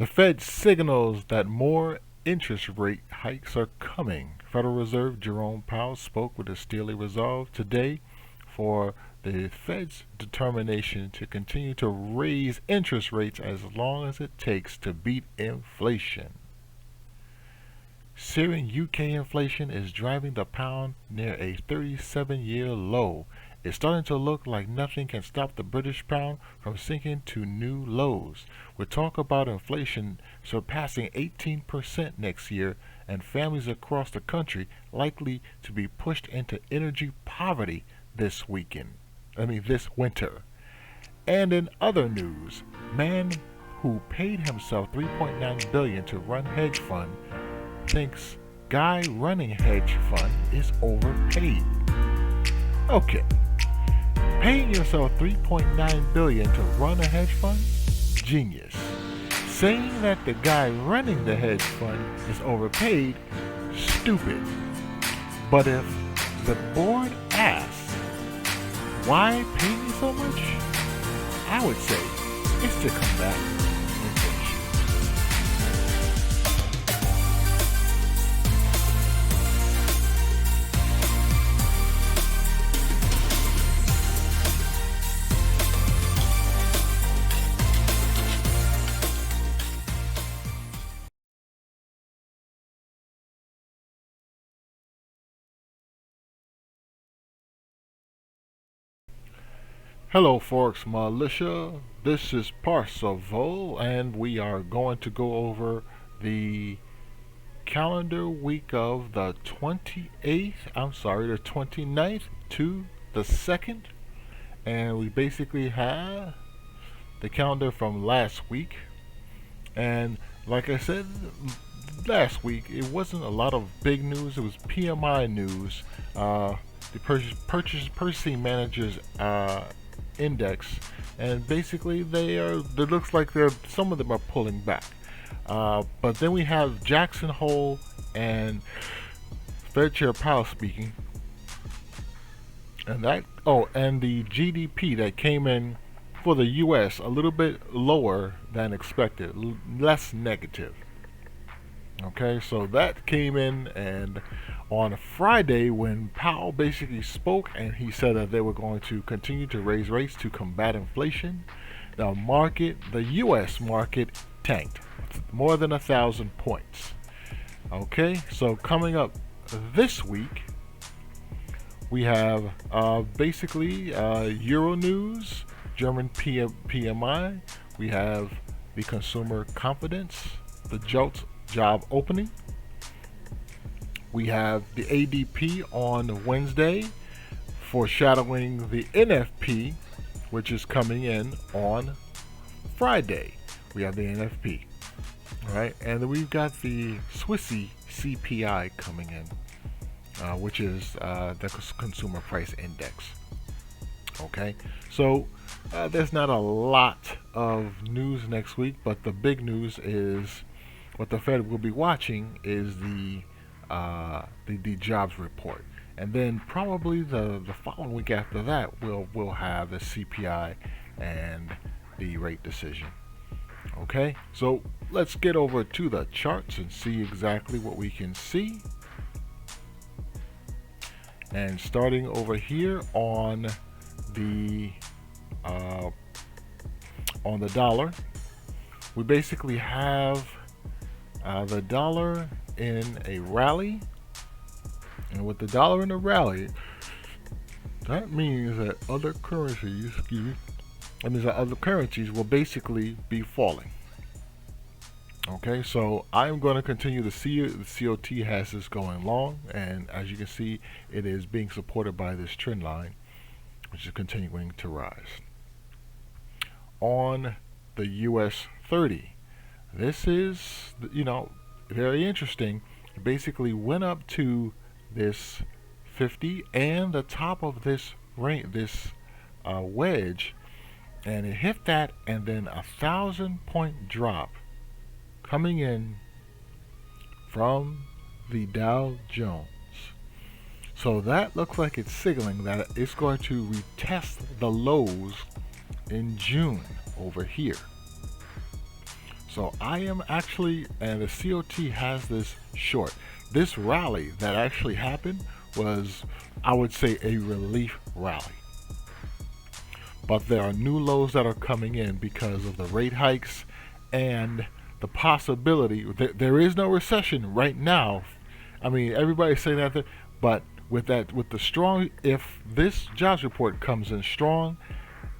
The Fed signals that more interest rate hikes are coming. Federal Reserve Jerome Powell spoke with a steely resolve today for the Fed's determination to continue to raise interest rates as long as it takes to beat inflation. Searing UK inflation is driving the pound near a 37-year low. It's starting to look like nothing can stop the British pound from sinking to new lows. With talk about inflation surpassing 18% next year and families across the country likely to be pushed into energy poverty this winter. And in other news, man who paid himself $3.9 billion to run hedge fund thinks guy running hedge fund is overpaid. Okay. Paying yourself $3.9 billion to run a hedge fund? Genius. Saying that the guy running the hedge fund is overpaid? Stupid. But if the board asks, why pay me so much? I would say it's to combat inflation. Hello ForexMilitia, this is Parseval and we are going to go over the calendar week of the 29th to the 2nd, and we basically have the calendar from last week. And like I said last week, it wasn't a lot of big news. It was PMI news, the purchasing managers index, and basically it looks like some of them are pulling back. But then we have Jackson Hole and Fed Chair Powell speaking, and the GDP that came in for the U.S. a little bit lower than expected, less negative. Okay, so that came in, and on Friday when Powell basically spoke and he said that they were going to continue to raise rates to combat inflation, the U.S. market tanked more than 1,000 points. Okay, so coming up this week, we have Euro news, German PMI, we have the consumer confidence, the job opening. We have the ADP on Wednesday, foreshadowing the NFP, which is coming in on Friday. We have the NFP, right? And then we've got the Swissy CPI coming in, which is the Consumer Price Index. Okay, so there's not a lot of news next week, but the big news is what the Fed will be watching is the jobs report, and then probably the following week after that we'll have the CPI and the rate decision. Okay, so let's get over to the charts and see exactly what we can see. And starting over here on the dollar, we basically have the dollar in a rally, and with the dollar in a rally, that means that other currencies will basically be falling. Okay, so I'm going to continue to see the COT has this going long, and as you can see, it is being supported by this trend line, which is continuing to rise. On the US 30, this is very interesting. It basically went up to this 50 and the top of this wedge, and it hit that, and then 1,000-point drop coming in from the Dow Jones. So that looks like it's signaling that it's going to retest the lows in June over here. So I am actually, and the COT has this short. This rally that actually happened was, I would say, a relief rally. But there are new lows that are coming in because of the rate hikes and the possibility that there is no recession right now. I mean, everybody's saying that, but with the strong, if this jobs report comes in strong,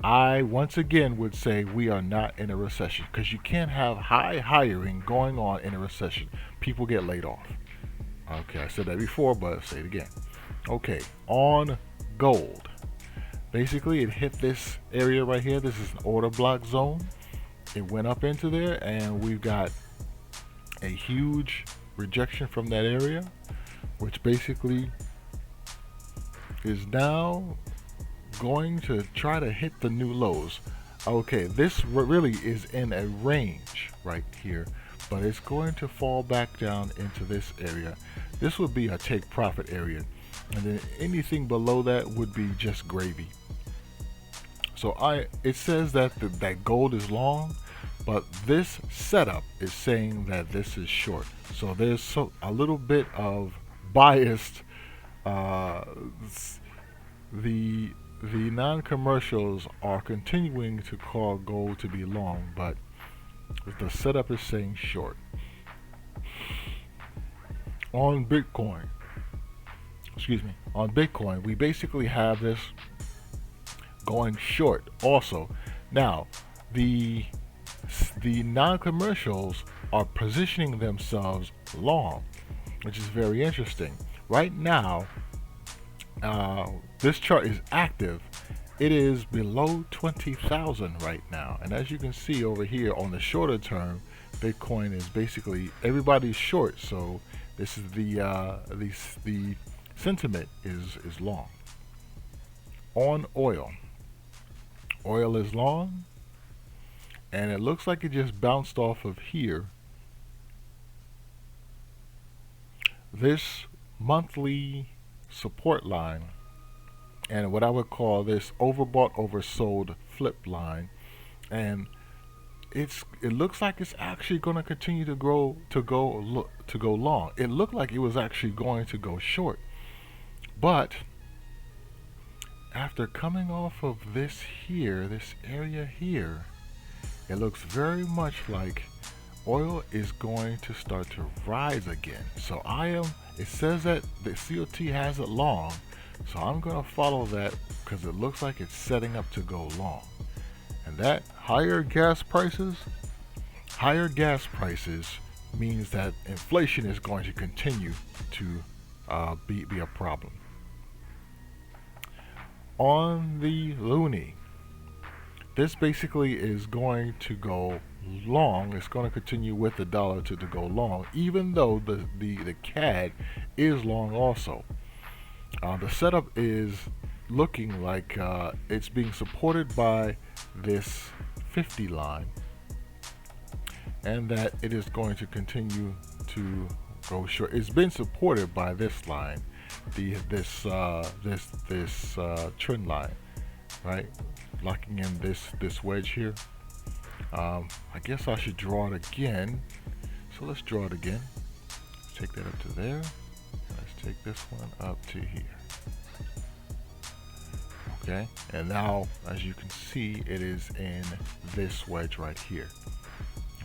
I once again would say we are not in a recession, because you can't have high hiring going on in a recession. People get laid off. Okay, I said that before, but I'll say it again. Okay, on gold. Basically, it hit this area right here. This is an order block zone. It went up into there, and we've got a huge rejection from that area, which basically is now going to try to hit the new lows. Okay, this really is in a range right here, but it's going to fall back down into this area. This would be a take profit area, and then anything below that would be just gravy. So it says that that gold is long, but this setup is saying that this is short. So there's a little bit of biased. The non-commercials are continuing to call gold to be long, but the setup is saying short. On Bitcoin, we basically have this going short also. Now, the non-commercials are positioning themselves long, which is very interesting. Right now, this chart is active. It is below 20,000 right now, and as you can see over here on the shorter term, Bitcoin is basically everybody's short. So this is the sentiment is long. On oil is long, and it looks like it just bounced off of here. This monthly support line, and what I would call this overbought oversold flip line, and it looks like it's actually going to continue to go long. It looked like it was actually going to go short, but after coming off of this area here, it looks very much like oil is going to start to rise again. So it says that the COT has it long, so I'm going to follow that because it looks like it's setting up to go long. And that higher gas prices means that inflation is going to continue to be a problem. On the loonie, this basically is going to go long. It's going to continue with the dollar to go long, even though the CAD is long also. The setup is looking like it's being supported by this 50 line, and that it is going to continue to go short. It's been supported by this line, this trend line, right? Locking in this wedge here. I guess I should draw it again. So let's draw it again. Let's take that up to there. And let's take this one up to here. Okay, and now as you can see, it is in this wedge right here.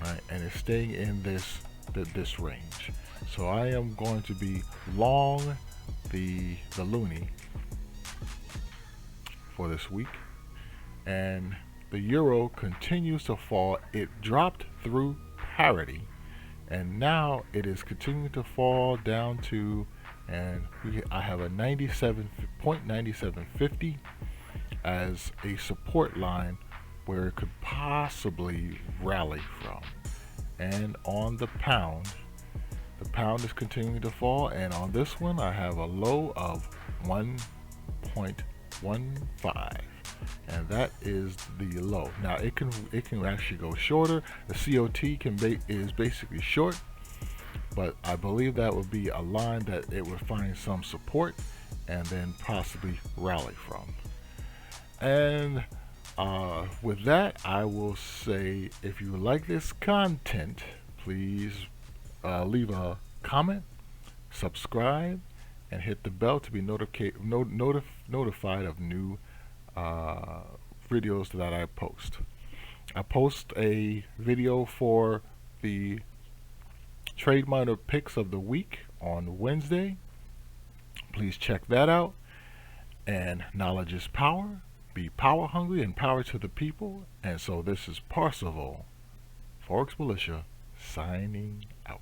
Right, and it's staying in this range. So I am going to be long the loonie for this week, and the euro continues to fall. It dropped through parity, and now it is continuing to fall down to, and I have a 97.9750 as a support line where it could possibly rally from. And on the pound is continuing to fall, and on this one I have a low of 1.15, and that is the low. Now it can actually go shorter. The COT is basically short, but I believe that would be a line that it would find some support and then possibly rally from. And With that, I will say, if you like this content, please leave a comment, subscribe, and hit the bell to be notified of new videos that I post. I post a video for the Trade Miner picks of the week on Wednesday. Please check that out. And knowledge is power. Be power hungry and power to the people. And so this is Parsival, ForexMilitia, signing out.